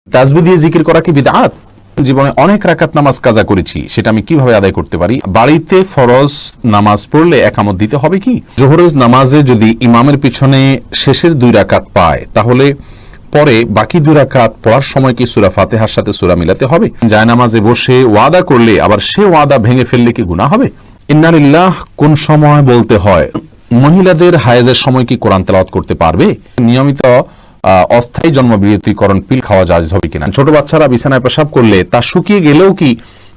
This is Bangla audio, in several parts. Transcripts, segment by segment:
তাসবিহ দিয়ে জিকির করা কি বিদআত? জীবনে অনেক রাকাত নামাজ কাজা করেছি, সেটা আমি কিভাবে আদায় করতে পারি? বাড়িতে ফরজ নামাজ পড়লে একামত দিতে হবে কি? জোহরের নামাজে যদি ইমামের পিছনে শেষের 2 রাকাত পায়, তাহলে পরে বাকি 2 রাকাত পড়ার সময় কি সূরা ফাতিহার সাথে সূরা মিলাতে হবে? জায়নামাজে বসে ওয়াদা করলে আবার সে ওয়াদা ভেঙে ফেললে কি গুনাহ হবে? ইন্না লিল্লাহ কোন সময় বলতে হয়? মহিলাদের হায়েজের সময় কি কোরআন তেলাওয়াত করতে পারবে? নিয়মিত অস্থায়ী জন্মবিরতিকরণ পিল খাওয়া জায়েজ হবে কিনা? ছোট বাচ্চারা বিছানায় পেশাব করলে তা শুকিয়ে গেলেও কি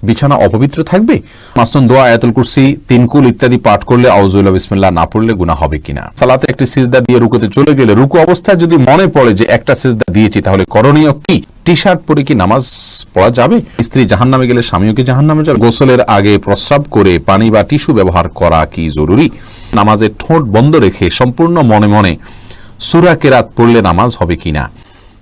বিছানা অপবিত্র থাকবে? মাসনুন দোয়া, আয়াতুল কুরসি, 3 কুল ইত্যাদি পাঠ করলে আউযুবিল্লাহি বিসমিল্লাহ না পড়লে গুনাহ হবে কিনা? সালাতে একটি সিজদা দিয়ে রুকুতে চলে গেলে রুকু অবস্থায় যদি মনে পড়ে যে একটা সিজদা দিয়েছি, তাহলে করণীয় কি? টি শার্ট পরে কি নামাজ পড়া যাবে? স্ত্রী জাহান্নামে গেলে স্বামীও কি জাহান্নামে যাবে? গোসলের আগে প্রস্রাব করে পানি বা টিস্যু ব্যবহার করা কি জরুরি? নামাজে ঠোঁট বন্ধ রেখে সম্পূর্ণ মনে মনে সূরা কেরাত পড়লে নামাজ হবে কিনা?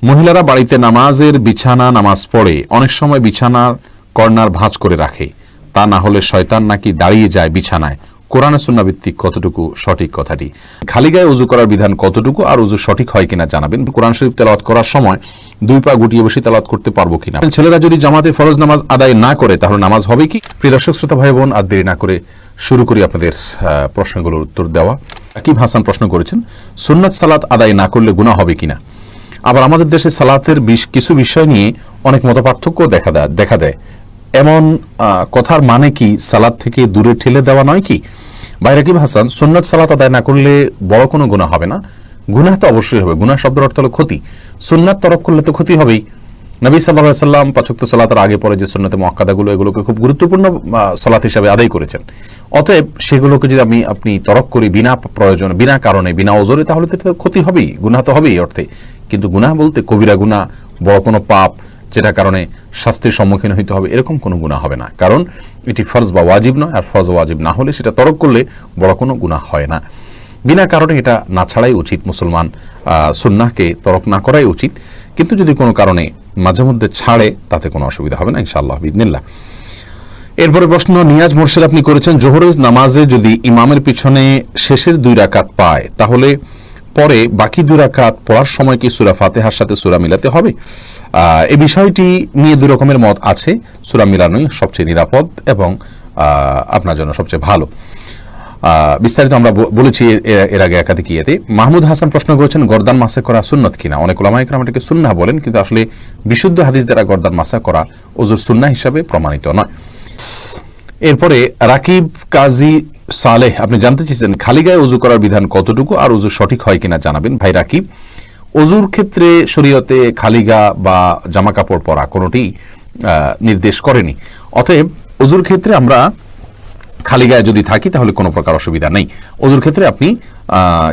মহিলারা বাড়িতে নামাজের বিছানা নামাজ পড়ে অনেক সময় বিছানার কর্নার ভাঁজ করে রাখে, তা না হলে শয়তান নাকি দাঁড়িয়ে যায় বিছানায়। কোরআন সুন্নাহ ভিত্তিক কতটুকু সঠিক কথাটি? খালি গায়ে উযু করার বিধান কতটুকু আর উযু সঠিক হয় কিনা জানাবেন। কোরআন শরীফ তেলাওয়াত করার সময় 2 পা গুটিয়ে বসে তেলাওয়াত করতে পারবো কিনা? ছেলেরা যদি জামাতে ফরজ নামাজ আদায় না করে তাহলে নামাজ হবে কি? প্রিয় দর্শক শ্রোতা ভাই বোন, আর দেরি না করে শুরু করি আপনাদের প্রশ্নগুলোর উত্তর দেওয়া। আকিব হাসান প্রশ্ন করেছেন, সুন্নাত সালাত আদায় না করলে গুনাহ হবে কিনা? আবার আমাদের দেশে সালাতের কিছু বিষয় নিয়ে অনেক মতপার্থক্য দেখা দেয়। এমন কথার মানে কি সালাত থেকে দূরে ঠেলে দেওয়া নয় কি? ভাই আকিব হাসান, সুন্নাত সালাত আদায় না করলে বড় কোনো গুনাহ হবে না। গুনাহ তো অবশ্যই হবে। গুনাহ শব্দের অর্থ হলো ক্ষতি। সুন্নাত তরক করলে তো ক্ষতি হবেই। নবী সাল্লাল্লাহু আলাইহি সাল্লাম 5 ওয়াক্ত সালাতের আগে পরে যে সুন্নাতে মুআক্কাদাগুলো, এগুলোকে খুব গুরুত্বপূর্ণ সালাত হিসেবে আদায় করেছেন। অতএব সেগুলোকে যদি আপনি তরক করি বিনা প্রয়োজনে, বিনা কারণে, বিনা ওজরে, তাহলে তো ক্ষতি হবেই, গুনাহ তো হবেই অর্থে। কিন্তু গুনাহ বলতে কবিরা গুনাহ, বড় কোনো পাপ যেটা কারণে শাস্তির সম্মুখীন হইতে হবে, এরকম কোনো গুনাহ হবে না। কারণ এটি ফরজ বা ওয়াজিব নয়, আর ফরজ ওয়াজিব না হলে সেটা তরক করলে বড় কোনো গুনাহ হয় না। বিনা কারণে এটা না ছাড়াই উচিত। মুসলমান সুন্নাহকে তরক না করাই উচিত। কিন্তু যদি কোনো কারণে মাঝে মধ্যে ছাড়ে, তাতে কোনো অসুবিধা হবে না ইনশাআল্লাহ বিইذনিল্লাহ। এরপরে প্রশ্ন নিয়াজ মোর্শেদ আপনি করেছেন, জোহরের নামাজে যদি ইমামের পিছনে শেষের 2 রাকাত পায়, তাহলে পরে বাকি 2 রাকাত পড়ার সময় কি সূরা ফাতিহার সাথে সূরা মিলাতে হবে? এই বিষয়টি নিয়ে 2 রকমের মত আছে। সূরা মিলানোই সবচেয়ে নিরাপদ এবং আপনার জন্য সবচেয়ে ভালো। বিস্তারিত আমরা বলেছি এর আগে একাধিক ইয়েতে। মাহমুদ হাসান প্রশ্ন করেছেন, গর্দান মাসা করা সুন্নত কিনা? অনেক উলামায়ে কেরাম এটাকে সুন্নাহ বলেন, কিন্তু আসলে বিশুদ্ধ হাদিস দ্বারা গর্দান মাসা করা ওযুর সুন্নাহ হিসাবে প্রমাণিত নয়। এরপরে রাকিব কাজী সালেহ আপনি জানতে চেয়েছেন, খালি গায়ে উযু করার বিধান কতটুকু আর উযু সঠিক হয় কিনা জানাবেন। ভাই রাকিব, ওযুর ক্ষেত্রে শরীয়তে খালি গা বা জামা কাপড় পরা কোনোটি নির্দেশ করেনি। অতএব ওযুর ক্ষেত্রে আমরা খালি গায়ে যদি থাকি তাহলে কোনো প্রকার অসুবিধা নেই। ওযুর ক্ষেত্রে আপনি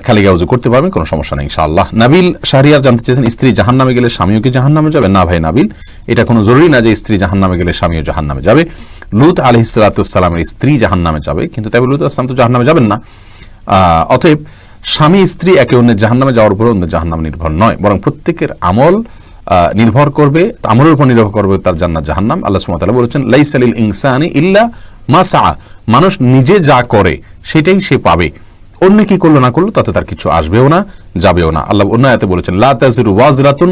খালি গায়ে ওযু করতে পারবেন, কোনো সমস্যা নেই ইনশাআল্লাহ। নাবিল শাহরিয়ার জানতে চেয়েছেন, স্ত্রী জাহান্নামে গেলে স্বামীও কি জাহান্নামে যাবে? না ভাই নাবিল, এটা কোনো জরুরি না যে স্ত্রী জাহান্নামে গেলে স্বামীও জাহান্নামে যাবে। লূত আলাইহিস সালাতু ওয়াস সালামের স্ত্রী জাহান্নামে যাবে, কিন্তু তবে লূত আলাইহিস সালাম তো জাহান্নামে যাবেন না। অতএব স্বামী স্ত্রী একে অন্যের জাহান্নামে যাওয়ার উপর অন্য জাহান্নাম নির্ভর নয়, বরং প্রত্যেকের আমল নির্ভর করবে, আমলের উপর নির্ভর করবে তার জান্নাত জাহান্নাম। আল্লাহ সুবহানাহু ওয়া তাআলা বলেছেন, লাইসা লিল ইনসানি ইল্লা মা সাআ, মানুষ নিজে যা করে সেটাই সে পাবে। অন্য কি করলো না করলো তাতে তার কিছু আসবেও না, যাবেও না। আল্লাহ অন্য আয়াতে বলেছেন, লা তাজিরু ওয়াজরাতুন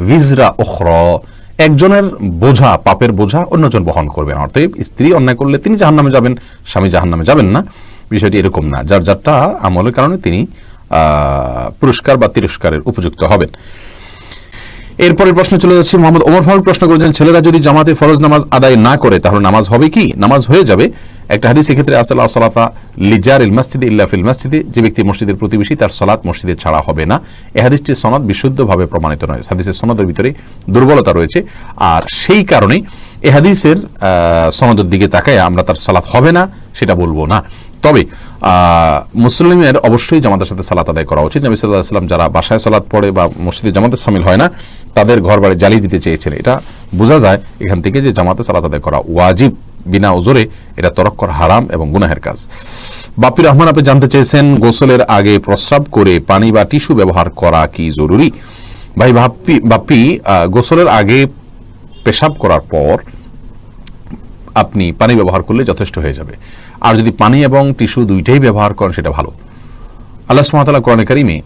ভিজরা উখরা, একজনের বোঝা, পাপের বোঝা অন্যজন বহন করবেন। অর্থাৎ স্ত্রী অন্যায় করলে তিনি জাহান্নামে যাবেন, স্বামী জাহান্নামে যাবেন না। বিষয়টি এরকম না, যার যারটা আমলের কারণে তিনি পুরস্কার বা তিরস্কারের উপযুক্ত হবেন। এরপরের প্রশ্ন চলে যাচ্ছে, মোহাম্মদ ওমর ফারুক প্রশ্ন করেছেন, ছেলেরা যদি জামাতে ফরজ নামাজ আদায় না করে তাহলে নামাজ হবে কি? নামাজ হয়ে যাবে। একটা হাদিস এক্ষেত্রে আছে, লা সালাতা লিজারিল মসজিদে ইল্লা ফিল মসজিদে, যে ব্যক্তি মসজিদের প্রতিবেশী তার সালাত মসজিদে ছাড়া হবে না। এই হাদিসটির সনদ বিশুদ্ধভাবে প্রমাণিত নয়, হাদিসের সনদের ভিতরে দুর্বলতা রয়েছে। আর সেই কারণে এই হাদিসের সনদের দিকে তাকায় আমরা তার সালাত হবে না সেটা বলবো না। তবে মুসলিমের অবশ্যই জামাতের সাথে সালাত আদায় করা উচিত। নবী সাল্লাল্লাহু আলাইহি ওয়াসাল্লাম যারা বাসায় সালাত পড়ে বা মসজিদে জামাতে শামিল হয় না, তাদের ঘর বাড়ি জ্বালিয়ে দিতে চেয়েছেন। এটা বোঝা যায় এখান থেকে যে জামাতে সালাত আদায় করা ওয়াজিব, বিনা ওজরে এটা তরক করা হারাম এবং গুনাহের কাজ। বাপ্পি রহমান আপনি জানতে চেয়েছেন, গোসলের আগে প্রস্রাব করে পানি বা টিস্যু ব্যবহার করা কি জরুরি? ভাই বাপ্পি, গোসলের আগে পেশাব করার পর আপনি পানি ব্যবহার করলে যথেষ্ট হয়ে যাবে। আর যদি পানি এবং টিস্যু দুইটাই ব্যবহার করেন সেটা ভালো। আল্লাহ সুবহানাহু ওয়া তাআলা কোরআনে কারীমে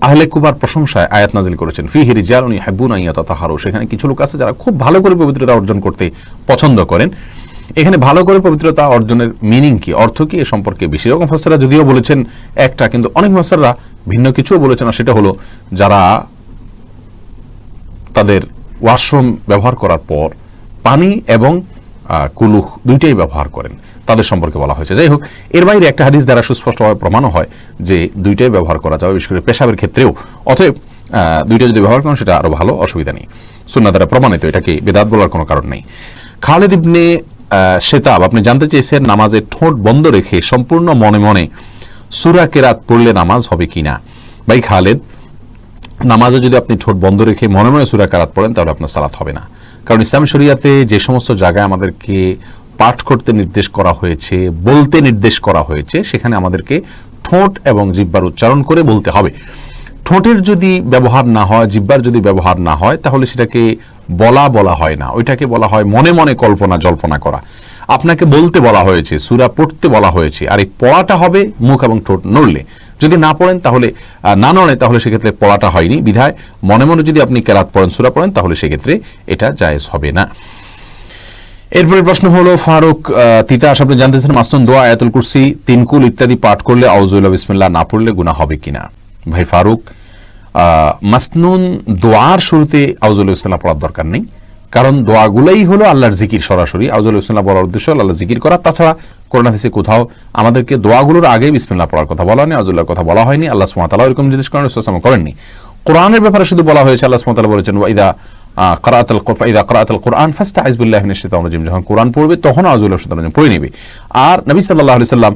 আহলে কুবার প্রশংসায় আয়াত নাজিল করেছেন, ফিহি রিজালুন ইউহিব্বুনা আন ইয়াতাতাহারু, সেখানে কিছু লোক আছে যারা খুব ভালো করে পবিত্রতা অর্জন করতে পছন্দ করেন। এখানে ভালো করে পবিত্রতা অর্জনের মিনিং কি, অর্থ কি, এ সম্পর্কে বেশি রকম মুফাসসিররা যদিও বলেছেন একটা, কিন্তু অনেক মুফাসসিররা ভিন্ন কিছুও বলেছেন। আর সেটা হলো যারা তাদের ওয়াশরুম ব্যবহার করার পর পানি এবং কুলুহ দুইটাই ব্যবহার করেন, তাদের সম্পর্কে বলা হয়েছে। যাই হোক, এর বাইরে একটা হাদিস দ্বারা সুস্পষ্টভাবে প্রমাণও হয় যে দুইটাই ব্যবহার করা যাবে, বিশেষ করে পেশাবের ক্ষেত্রেও। অতএব দুইটা যদি ব্যবহার করেন সেটা আরো ভালো, অসুবিধা নেই, সুন্নাহ দ্বারা প্রমাণিত, এটাকে বিদআত বলার কোনো কারণ নেই। খালিদ ইবনে শেতাব, আপনি জানতে চেয়েছেন নামাজে ঠোঁট বন্ধ রেখে সম্পূর্ণ মনে মনে সূরা কেরাত পড়লে নামাজ হবে কিনা। ভাই খালিদ, নামাজে যদি আপনি ঠোঁট বন্ধ রেখে মনে মনে সূরা কেরাত পড়েন তাহলে আপনার সালাত হবে না। কারণ ইসলামী শরীয়তে যে সমস্ত জায়গায় আমাদেরকে পাঠ করতে নির্দেশ করা হয়েছে, বলতে নির্দেশ করা হয়েছে, সেখানে আমাদেরকে ঠোঁট এবং জিহ্বার উচ্চারণ করে বলতে হবে। ঠোঁটের যদি ব্যবহার না হয়, জিহ্বার যদি ব্যবহার না হয়, তাহলে সেটাকে বলা হয় না, ওইটাকে বলা হয় মনে মনে কল্পনা জল্পনা করা। আপনাকে বলতে বলা হয়েছে, সূরা পড়তে বলা হয়েছে, আর এই পড়াটা হবে মুখ এবং ঠোঁট নড়লে। যদি না পড়েন তাহলে না নড়ে, তাহলে সেক্ষেত্রে পড়াটা হয়নি। বিধায় মনে মনে যদি আপনি কেরাত পড়েন, সূরা পড়েন, তাহলে সেক্ষেত্রে এটা জায়েজ হবে না। এরপরে প্রশ্ন হলো ফারুক তিতাস, আপনি জানতেছেন মাসনুন দোয়া আয়াতুল কুরসি, তিনকুল ইত্যাদি পাঠ করলে আউযুবিল্লাহি বিসমিল্লাহ না পড়লে গুনাহ হবে কিনা। ভাই ফারুক, মাসনুন দোয়ার শুরুতে আউযুবিল্লাহি বিসমিল্লাহ পড়ার দরকার নেই, কারণ দোয়াগুলাই হলো আল্লাহর জিকির। সরাসরি আউযুবিল্লাহি বিসমিল্লাহ বলার উদ্দেশ্য আল্লাহর জিকির করা। তাছাড়া কোরআন হাদিসে কোথাও আমাদেরকে দোয়াগুলোর আগে বিসমিল্লাহ পড়ার কথা বলা হয়নি, আউযুবিল্লাহর কথা বলা হয়নি। আল্লাহ সুবহানাহু ওয়া তাআলা এরকম নির্দেশ করেননি। কোরআনের ব্যাপারে শুধু বলা হয়েছে, আল্লাহ সুবহানাহু ওয়া তাআলা বলেছেন ওয়াইদা ক্রাআতাল কুরআন ফাস্তাইজ বিল্লাহি মিনাশ শাইতানির রাজিম, যখন কোরআন পড়বে তখন আউযুবিল্লাহি মিনাশ শাইতানির রাজিম পড়ে নেবে। আর নবী সাল্লাল্লাহু আলাইহি সাল্লাম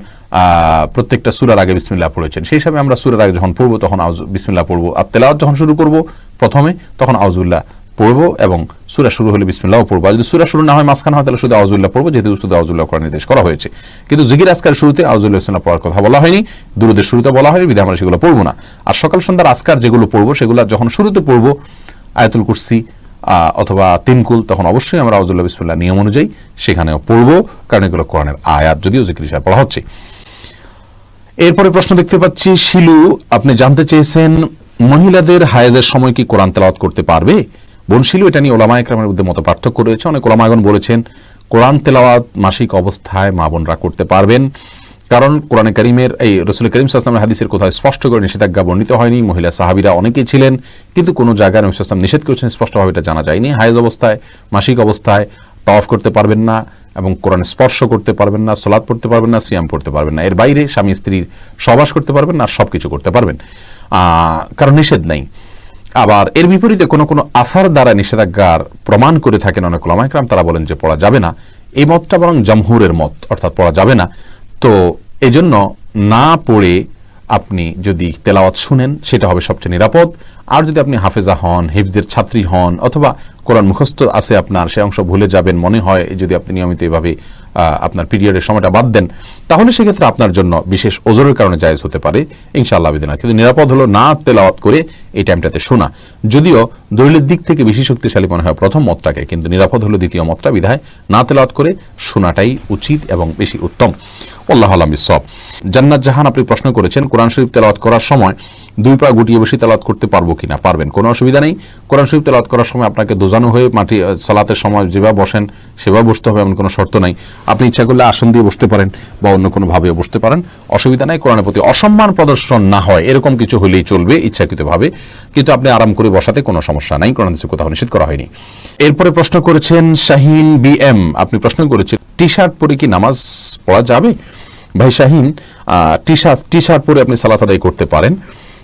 প্রত্যেকটা সূরার আগে বিসমিল্লাহ পড়েছেন। সেই হিসাবে আমরা সূরার আগে যখন পড়বো তখন বিসমিল্লাহ পড়বো, আর তেলাওয়াত যখন শুরু করব প্রথমে তখন আউযুবিল্লাহ পড়বো, এবং সূরা শুরু হলে বিসমিল্লাহ পড়বো। আর যদি সূরা শুরু না হয়, মাঝখানে হয়, তাহলে শুধু আউযুবিল্লাহ পড়বো, যেহেতু শুধু আউযুবিল্লাহ করার নির্দেশ করা হয়েছে। কিন্তু জিকির আজকার শুরুতে আউযুবিল্লাহি বিসমিল্লাহ পড়ার কথা বলা হয়নি, দুরূদের শুরুতে বলা হয়নি, বিধায় আমরা সেগুলো পড়বো না। আর সকাল সন্ধ্যার আজকার যেগুলো পড়বো সেগুলো যখন শুরুতে পড়বো আয়াতুল কুরসি অথবা তিনকুল, তখন অবশ্যই আমরা আউযুবিল্লাহি বিসমিল্লাহ নিয়ম অনুযায়ী সেখানেও পড়বো, কারণ এগুলো কোরআনের আয়াত, যদিও জিকির হিসেবে পড়া হচ্ছে। এরপরে প্রশ্ন দেখতে পাচ্ছি শিলু, আপনি জানতে চেয়েছেন মহিলাদের হায়েজের সময় কি কোরআন তেলাওয়াত করতে পারবে। বোন শিলু, এটা নিয়ে উলামায়ে কেরামের মধ্যে মত পার্থক্য রয়েছে। অনেক উলামাগণ বলেছেন কোরআন তেলাওয়াত মাসিক অবস্থায় মা বোনরা করতে পারবেন, কারণ কোরআনে কারীমের এই রাসূল করিম সাল্লাল্লাহু আলাইহি ওয়াসাল্লামের হাদিসের কোথাও স্পষ্ট করে নিষেধাজ্ঞা বর্ণিত হয়নি। মহিলা সাহাবীরা অনেকেই ছিলেন, কিন্তু কোনো জায়গায় নবী সাল্লাল্লাহু আলাইহি ওয়াসাল্লাম নিষেধ করেছেন স্পষ্টভাবে এটা জানা যায়নি। হায়েজ অবস্থায়, মাসিক অবস্থায় তাওয়াফ করতে পারবেন না, এবং কোরআন স্পর্শ করতে পারবেন না, সালাত পড়তে পারবেন না, সিয়াম পড়তে পারবেন না। এর বাইরে স্বামী স্ত্রীর সহবাস করতে পারবেন না, আর সবকিছু করতে পারবেন, কারণ নিষেধ নাই। আবার এর বিপরীতে কোনো কোনো আসার দ্বারা নিষেধাজ্ঞার প্রমাণ করে থাকেন অনেক উলামায়ে কেরাম, তারা বলেন যে পড়া যাবে না। এই মতটা বরং জামহুরের মত, অর্থাৎ পড়া যাবে না। তো এজন্য না পড়ে আপনি যদি তেলাওয়াত শুনেন সেটা হবে সবচেয়ে নিরাপদ। আর যদি আপনি হাফেজা হন, হিফজের ছাত্রী হন, অথবা কোরআন মুখস্থ আছে আপনার, সে অংশ ভুলে যাবেন মনে হয়, যদি আপনি নিয়মিত এভাবে আপনার পিরিয়ডের সময়টা বাদ দেন, তাহলে সেক্ষেত্রে আপনার জন্য বিশেষ ওজরের কারণে জায়েজ হতে পারে ইনশাআল্লাহ বিদিনা। কিন্তু নিরাপদ হলো না তেলাওয়াত করে এই টাইমটাতে শোনা। যদিও দলিলের দিক থেকে বেশি শক্তিশালী মনে হয় প্রথম মতটাকে, কিন্তু নিরাপদ হলো দ্বিতীয় মতটা, বিধায় না তেলাওয়াত করে শোনাটাই উচিত এবং বেশি উত্তম। আল্লাহু আ'লাম বিসওয়াব। জান্নাত জাহান, আপনি প্রশ্ন করেছেন কোরআন শরীফ তেলাওয়াত করার সময় দুই পা গুটিয়ে বসে তেলাওয়াত করতে পারবো কিনা। পারবেন, কোনো অসুবিধা নেই। কোরআন শরীফ তেলাওয়াত করার সময় আপনাকে দোজানো হয়ে মাটি সালাতের সময় যেভাবে বসেন সেভাবে বসতে হবে এমন কোনো শর্ত নাই। আপনি ইচ্ছা করলে আসন দিয়ে বসতে পারেন বা অন্য কোনো ভাবেও বসতে পারেন, অসুবিধা নাই। কোরআনের প্রতি অসম্মান প্রদর্শন না হয় এরকম কিছু হলেই চলবে ইচ্ছাকৃতভাবে, কিন্তু আপনি আরাম করে বসাতে কোনো সমস্যা নাই, কোরআন হাদিসে কোথাও নিষেধ করা হয়নি। এরপরে প্রশ্ন করেছেন শাহিন বিএম, আপনি প্রশ্ন করেছেন টি শার্ট পরে কি নামাজ পড়া যাবে। ভাই শাহিন, টি শার্ট পরে আপনি সালাত আদায় করতে পারেন।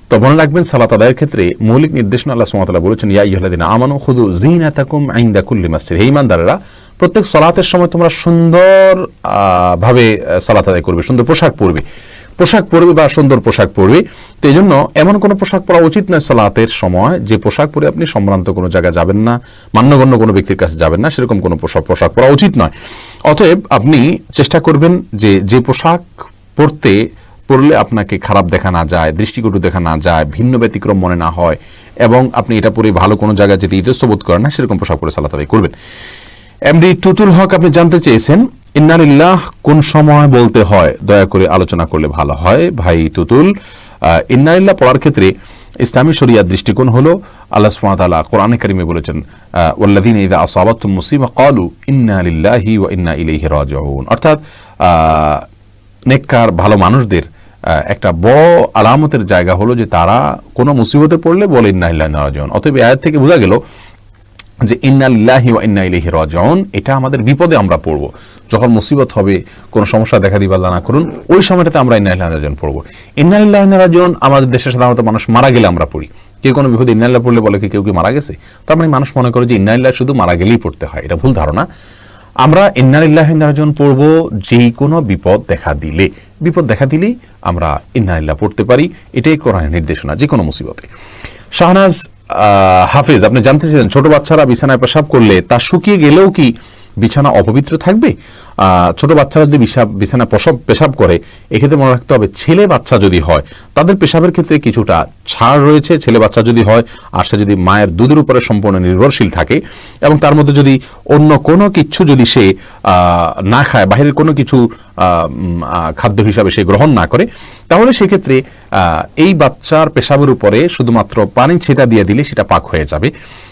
তো মনে রাখবেন সালাত আদায়ের ক্ষেত্রে মৌলিক নির্দেশনা আল্লাহ সুবহানাহু ওয়া তাআলা বলেছেন ইয়া আইয়ুহাল্লাযীনা আমানু খুযু যিনাতাকুম ইনদা কুল্লি মাসজিদ। হে ঈমানদাররা, প্রত্যেক সালাতের সময় তোমরা সুন্দর ভাবে সালাত আদায় করবে, সুন্দর পোশাক পরবে বা সুন্দর পোশাক পরবে। তো এই জন্য এমন কোনো পোশাক পরা উচিত নয় সালাতের সময় যে পোশাক পরে আপনি সম্ভ্রান্ত কোনো জায়গায় যাবেন না, মান্যগণ্য কোনো ব্যক্তির কাছে যাবেন না, সেরকম কোনো পোশাক পরা উচিত নয়। অতএব আপনি চেষ্টা করবেন যে পোশাক পরলে আপনাকে খারাপ দেখা না যায়, দৃষ্টিকটু দেখা না যায়, ভিন্ন ব্যতিক্রম মনে না হয়, এবং আপনি এটা পরে ভালো কোনো জায়গায় যেতে ইতস্তবোধ করেন না, সেরকম পোশাক পরে সালাত আদায় করবেন। এমডি টুটুল হক, আপনি জানতে চেয়েছেন ইন্না লিল্লাহ কোন সময় বলতে হয়, দয়া করে আলোচনা করলে ভালো হয়। ভাই টুটুল, ইন্না লিল্লাহ পড়ার ক্ষেত্রে ইসলামী শরিয়ার দৃষ্টিকোণ হলো আল্লাহ সুবহানাহু ওয়া তাআলা কোরআনে কারিমে বলেছেন ওয়াল্লাযীনা ইযা আসাবাতুহুম মুসিবা ক্বালু ইন্না লিল্লাহি ওয়া ইন্না ইলাইহি রাজিউন, অর্থাৎ নেককার ভালো মানুষদের একটা বড় আলামতের জায়গা হলো যে তারা কোনো মুসিবতে পড়লে বলে ইন্না লিল্লাহি ওয়া ইন্না রাজিউন। অতএব এই আয়াত থেকে বোঝা গেল যে ইন্না লিল্লাহি ওয়া ইন্না ইলাইহি রাজিউন এটা আমাদের বিপদে আমরা পড়ব, যখন মুসিবত হবে, কোন সমস্যা দেখা দিবে আল্লাহ না করুন, ওই সময়টাতে আমরা ইন্না লিল্লাহি ওয়া ইন্না ইলাইহি রাজিউন পড়ব। ইন্না লিল্লাহি ওয়া ইন্না রাজিউন আমাদের দেশে সাধারণত মানুষ মারা গেলে আমরা পড়ি। কেউ কোনো বিপদে ইন্না লিল্লাহি পড়লে বলে কি কেউ কি মারা গেছে, তার মানে মানুষ মনে করে যে ইন্না লিল্লাহি শুধু মারা গেলেই পড়তে হয়। এটা ভুল ধারণা। আমরা ইন্না লিল্লাহি ওয়া ইন্না ইলাইহি রাজিউন পড়ব যে কোনো বিপদ দেখা দিলেই আমরা ইন্না লিল্লাহি পড়তে পারি। এটাই কোরআনের নির্দেশনা যে কোনো মুসিবতে। শাহনাজ হাফেজ, আপনি জানতে চাইছেন ছোট বাচ্চারা বিছানায় পেশাব করলে তা শুকিয়ে গেলেও কি বিছানা অপবিত্র থাকবে? ছোট বাচ্চারা যদি বিছানায় পেশাব করে, এক্ষেত্রে মনে রাখতে হবে ছেলে বাচ্চা যদি হয় তাদের পেশাবের ক্ষেত্রে কিছুটা ছাড় রয়েছে। ছেলে বাচ্চা যদি হয় আর সে যদি মায়ের দুধের উপরে সম্পূর্ণ নির্ভরশীল থাকে এবং তার মধ্যে যদি অন্য কোনো কিছু যদি সে না খায়, বাহিরের কোনো কিছু খাদ্য হিসাবে সে গ্রহণ না করে, তাহলে সেক্ষেত্রে এই বাচ্চার পেশাবের উপরে শুধুমাত্র পানি ছেটা দিয়ে দিলে সেটা পাক হয়ে যাবে।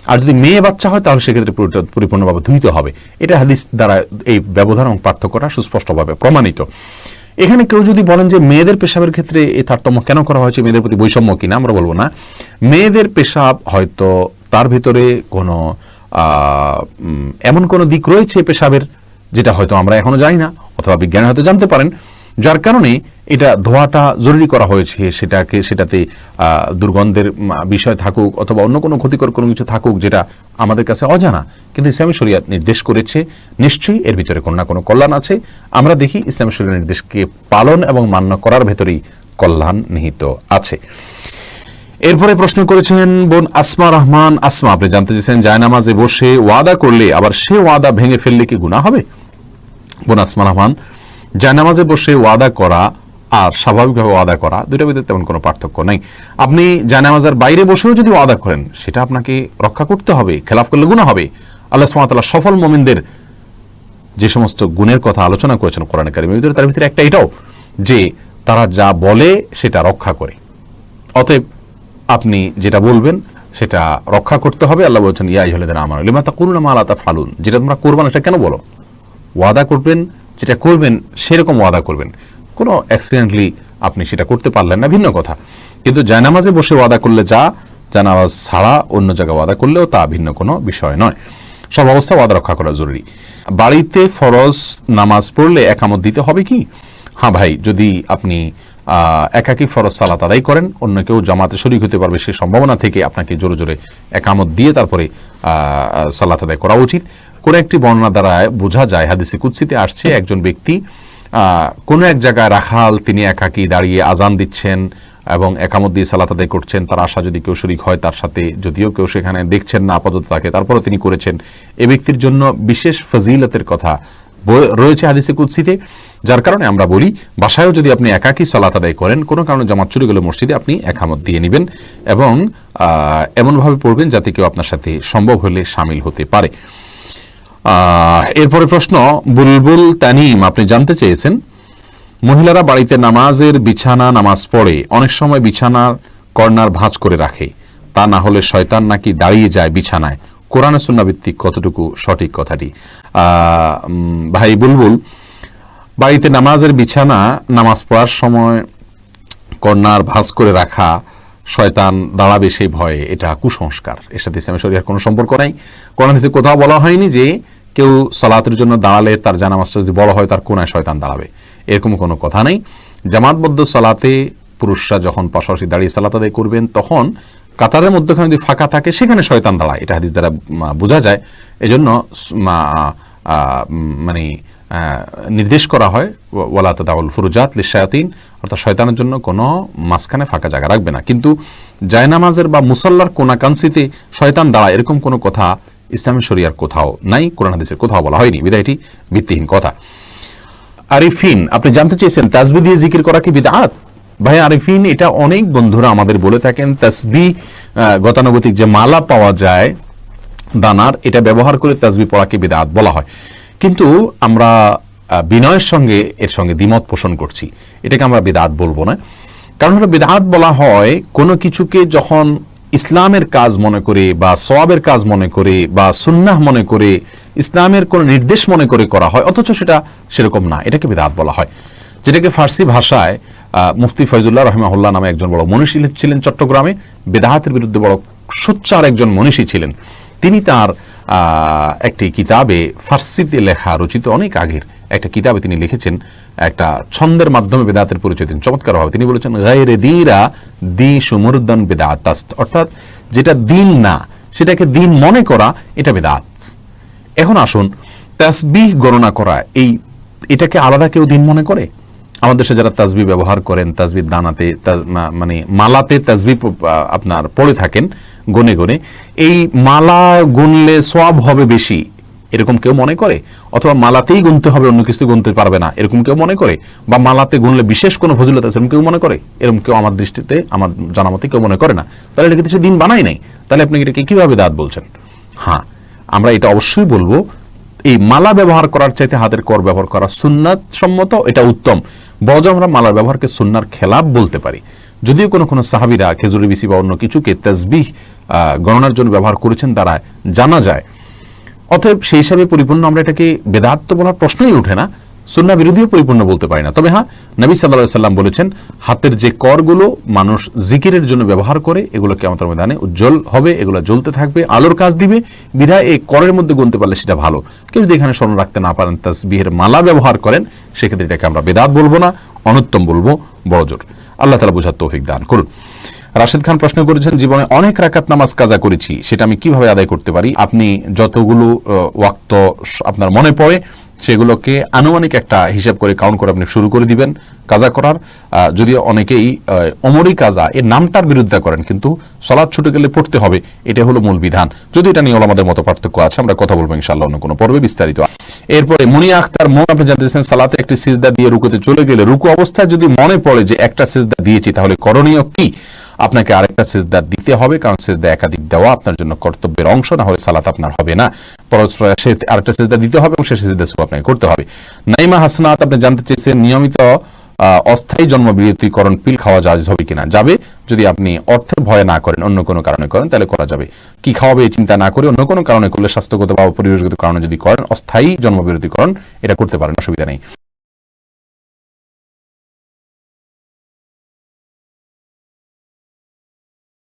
আর যদি মেয়ে বাচ্চা হয় তাহলে সেক্ষেত্রে পরিপূর্ণভাবে ধুইতে হবে। এটা হাদিস দ্বারা এই ব্যবধান এবং পার্থক্যটা সুস্পষ্টভাবে প্রমাণিত। এখানে কেউ যদি বলেন যে মেয়েদের পেশাবের ক্ষেত্রে এই তারতম্য কেন করা হয়েছে, মেয়েদের প্রতি বৈষম্য কিনা, আমরা বলবো না। মেয়েদের পেশাব হয়তো তার ভিতরে কোনো এমন কোনো দিক রয়েছে পেশাবের যেটা হয়তো আমরা এখনো জানি না, অথবা বিজ্ঞানী হয়তো জানতে পারেন, যার কারণে এটা ধোয়াটা জরুরি করা হয়েছে। সেটাতে দুর্গন্ধের বিষয় থাকুক অথবা অন্য কোনো ক্ষতিকর কোনো কিছু থাকুক যেটা আমাদের কাছে অজানা, কিন্তু ইসলামী শরিয়াত নির্দেশ করেছে, নিশ্চয়ই এর ভিতরে কোনো না কোনো কল্যাণ আছে। আমরা দেখি ইসলামী শরিয়ার নির্দেশকে পালন এবং মান্য করার ভেতরেই কল্যাণ নিহিত আছে। এরপরে প্রশ্ন করেছেন বোন আসমা রহমান আসমা, আপনি জানতে চেয়েছেন জায়নামাজে বসে ওয়াদা করলে আবার সে ওয়াদা ভেঙে ফেললে কি গুনাহ হবে? বোন আসমা রহমান, জায়নামাজে বসে ওয়াদা করা আর স্বাভাবিকভাবে ওয়াদা করা দুইটার ভিতরে তেমন কোনো পার্থক্য নেই। আপনি জায়নামাজের বাইরে বসেও যদি ওয়াদা করেন সেটা আপনাকে রক্ষা করতে হবে, খেলাফ করলে গুনাহ হবে। আল্লাহ সুবহানাহু ওয়া তাআলা সফল মুমিনদের যে সমস্ত গুণের কথা আলোচনা করেছেন কোরআনে কারিমের ভিতরে, তার ভিতরে একটা এটাও যে তারা যা বলে সেটা রক্ষা করে। অতএব আপনি যেটা বলবেন সেটা রক্ষা করতে হবে। আল্লাহ বলছেন ইয়া আইয়ুহাল্লাযীনা আমানু লিমা তাকুলুনা মা লা তাফআলুন, যেটা তোমরা করবে না সেটা কেন বলো? ওয়াদা করবেন, যেটা করবেন সেরকম ওয়াদা করবেন। কোনো অ্যাক্সিডেন্টলি আপনি সেটা করতে পারলেন না, ভিন্ন কথা, কিন্তু জায়নামাজে বসে ওয়াদা করলে যা, জায়নামাজ ছাড়া অন্য জায়গায় ওয়াদা করলেও তা ভিন্ন কোনো বিষয় নয়। সব অবস্থা ওয়াদা রক্ষা করা জরুরি। বাড়িতে ফরজ নামাজ পড়লে একামত দিতে হবে কি? হ্যাঁ ভাই, যদি আপনি একাকী ফরজ সালাত আদায় করেন, অন্য কেউ জামাতে শরীক হতে পারবে সে সম্ভাবনা থেকে আপনাকে জোরে জোরে একামত দিয়ে তারপরে সালাত আদায় করা উচিত। কোন একটি বর্ণনা দ্বারা বোঝা যায়, হাদিসে কুদসিতে আসছে, একজন ব্যক্তি কোন এক জায়গায় রাখাল, তিনি একাকী দাঁড়িয়ে আজান দিচ্ছেন এবং একামত দিয়ে সালাত আদায় করছেন। তার আশা যদি কেউ শরীক হয় তার সাথে, যদিও কেউ সেখানে দেখছেন না আপাতত তাকে, তারপরও তিনি করেছেন, এ ব্যক্তির জন্য বিশেষ ফজিলতের কথা রয়েছে হাদিসে কুদসিতে। যার কারণে আমরা বলি বাসায়ও যদি আপনি একাকী সালাত আদায় করেন, কোনো কারণে জামাত চলে গেলে মসজিদে আপনি একামত দিয়ে নেবেন এবং এমনভাবে পড়বেন যাতে কেউ আপনার সাথে সম্ভব হলে শামিল হতে পারে। এরপরে প্রশ্ন বুলবুল তানিম, আপনি জানতে চেয়েছেন মহিলারা বাড়িতে নামাজ পড়ে অনেক সময় বিছানার কর্নার ভাঁজ করে রাখে, তা না হলে শয়তান নাকি দাঁড়িয়ে যায় বিছানায়, কোরআন সুন্নাহ ভিত্তিক কতটুকু সঠিক কথাটি? ভাই বুলবুল, বাড়িতে নামাজ পড়ার সময় কর্নার ভাঁজ করে রাখা, শয়তান দাঁড়াবে সেই ভয়ে, এটা কুসংস্কার। এর সাথে ইসলামের শরীয়তের কোনো সম্পর্ক নাই। কোরআন হাদিসে কোথাও বলা হয়নি যে কেউ সালাতের জন্য দাঁড়ালে তার জানামাজটা যদি বড় হয় তার কোনায় শয়তান দাঁড়াবে, এরকম কোনো কথা নেই। জামাতবদ্ধ সালাতে পুরুষরা যখন পাশাপাশি দাঁড়িয়ে সালাত আদায় করবেন তখন কাতারের মধ্যখানে যদি ফাঁকা থাকে সেখানে শয়তান দাঁড়ায়, এটা হাদিস দ্বারা বোঝা যায়। এজন্য মানে নির্দেশ করা হয় ওয়ালা তাদাউল ফুরুজাত লিশায়াতিন, অর্থাৎ শয়তানের জন্য কোনো মাঝখানে ফাঁকা জায়গা রাখবে না। কিন্তু জায়নামাজের বা মুসাল্লার কোনাকাংশিতে শয়তান দাঁড়ায় এরকম কোনো কথা ইসলামী শরিয়ার কোথাও নাই, কোরআন হাদিসের কোথাও বলা হয়নি, বিধায় এটি ভিত্তিহীন কথা। আরিফিন, আপনি জানতে চেয়েছেন তাসবিহ দিয়ে জিকির করা কি বিদআত? ভাই আরিফিন, এটা অনেক বন্ধুরা আমাদের বলে থাকেন তাসবিহ গতানুগতিক যে মালা পাওয়া যায় দানার, এটা ব্যবহার করে তাসবিহ পড়াকে বিদআত বলা হয়, কিন্তু আমরা বিনয়ের সঙ্গে এর সঙ্গে দ্বিমত পোষণ করছি। এটাকে আমরা বিদআত বলবো না। কারণ হলো বিদআত বলা হয় কোনো কিছুকে যখন ইসলামের কাজ মনে করে বা সওয়াবের কাজ মনে করে বা সুন্নাহ মনে করে ইসলামের কোন নির্দেশ মনে করে করা হয়, অথচ সেটা সেরকম না, এটাকে বিদআত বলা হয়। যেটাকে ফার্সি ভাষায় মুফতি ফয়জুল্লাহ রহমাহুল্লাহ নামে একজন বড় মনীষী ছিলেন চট্টগ্রামে, বিদআতের বিরুদ্ধে বড় সোচ্চার একজন মনীষী ছিলেন। তিনি তার একটি কিতাবে, ফার্সিতে লেখা রচিত অনেক আগের একটা কিতাবে তিনি লিখেছেন, একটা ছন্দের মাধ্যমে বেদাতের পরিচয় দিন চমৎকারভাবে। তিনি বলেছেন গায়রে দীরা দি সুমুরদান বেদাত, অর্থাৎ যেটা দিন না সেটাকে দিন মনে করা, এটা বেদাত। এখন আসুন, তাসবিহ গণনা করা, এটাকে আলাদা কেউ দিন মনে করে? আমাদের দেশে যারা তাসবিহ ব্যবহার করেন, তাসবিহ দানাতে মানে মালাতে তাসবিহ আপনার পড়ে থাকেন গনে গনে, এই মালা গুনলে সওয়াব হবে বেশি, এরকম কেউ মনে করে? অথবা মালাতেই গুনতে হবে, অন্য কিছু গুনতে পারবে না, এরকম কেউ মনে করে? বা মালাতে গুনলে বিশেষ কোনো ফজিলত আছে, এরকম কেউ মনে করে? এরকম কেউ আমার দৃষ্টিতে, আমার জানা মতে কেউ মনে করে না। তাহলে এটা কিছু দিন বানাই নাই, তাহলে আপনি এটাকে কিভাবে বিদআত বলছেন? হ্যাঁ, আমরা এটা অবশ্যই বলবো, এই মালা ব্যবহার করার চাইতে হাতের কর ব্যবহার করা সুন্নাত সম্মত, এটা উত্তম। বরং আমরা মালার ব্যবহারকে সুন্নার খেলাফ বলতে পারি। যদিও কোনো কোনো সাহাবীরা খেজুরি বিসি বা অন্য কিছুকে তাসবিহ গণনার জন্য ব্যবহার করেছেন, দ্বারা জানা যায়। অতএব সেই হিসাবে পরিপূর্ণ আমরা এটাকে বেদাত তো বলার প্রশ্নই ওঠে না, সুন্নাহ বিরোধীও পরিপূর্ণ বলতে পারি না। তবে হ্যাঁ, নবী সাল্লাল্লাহু আলাইহি সাল্লাম বলেছেন, হাতের যে করগুলো মানুষ জিকিরের জন্য ব্যবহার করে, এগুলো কিয়ামতের ময়দানে উজ্জ্বল হবে, এগুলো জ্বলতে থাকবে, আলোর কাজ দিবে। বিধায় এই করের মধ্যে গুনতে পারলে সেটা ভালো। কেউ যদি এখানে স্মরণ রাখতে না পারেন, তাসবিহের মালা ব্যবহার করেন, সেক্ষেত্রে এটাকে আমরা বেদাত বলবো না, অনুত্তম বলবো, বড়জোর। আল্লাহ তাআলা বোঝার তৌফিক দান করুন। রাশেদ খান প্রশ্ন করেছেন, জীবনে অনেক রাকাত নামাজ কাজা করেছি, সেটা আমি কিভাবে আদায় করতে পারি? আপনি যতগুলো ওয়াক্ত আপনার মনে পড়ে সেগুলোকে আনুমানিক একটা হিসাব করে কাউন্ট করে আপনি শুরু করে দিবেন কাজা করার। যদিও অনেকেই ওমরি কাজা এর নামটার বিরুদ্ধে করেন, কিন্তু সালাত ছুটে গেলে পড়তে হবে, এটা হলো মূল বিধান। যদি এটা নিয়ে আমাদের মতো পার্থক্য আছে, আমরা কথা বলবো ইনশাআল্লাহ অন্য কোনো পর্বে বিস্তারিত। এরপরে মুনিয়া আখতার মন, আপনি জানতেছেন সালাতে একটি সিজদা দিয়ে রুকুতে চলে গেলে রুকু অবস্থায় যদি মনে পড়ে যে একটা সিজদা দিয়েছি, তাহলে করণীয় কি? আপনাকে আরেকটা সিজদা দিতে হবে, কারণ সিজদা একাধিক দেওয়া আপনার জন্য কর্তব্যের অংশ, না হলে সালাত আপনার হবে না। পরস্পর আরেকটা সিজদা দিতে হবে এবং সেই সিজদা সুবহান আপনাকে করতে হবে। নাইমা হাসনাত, আপনি জানতে চেয়েছেন নিয়মিত অস্থায়ী জন্মবিরতিকরণ পিল খাওয়া জায়েজ হবে কিনা? যাবে, যদি আপনি অর্থের ভয়ে না করেন, অন্য কোনো কারণে করেন, তাহলে করা যাবে। কি খাওয়াবে এই চিন্তা না করে অন্য কোনো কারণে করলে, স্বাস্থ্যগত বা পরিবেশগত কারণে যদি করেন, অস্থায়ী জন্মবিরতিকরণ এটা করতে পারেন, অসুবিধা নেই।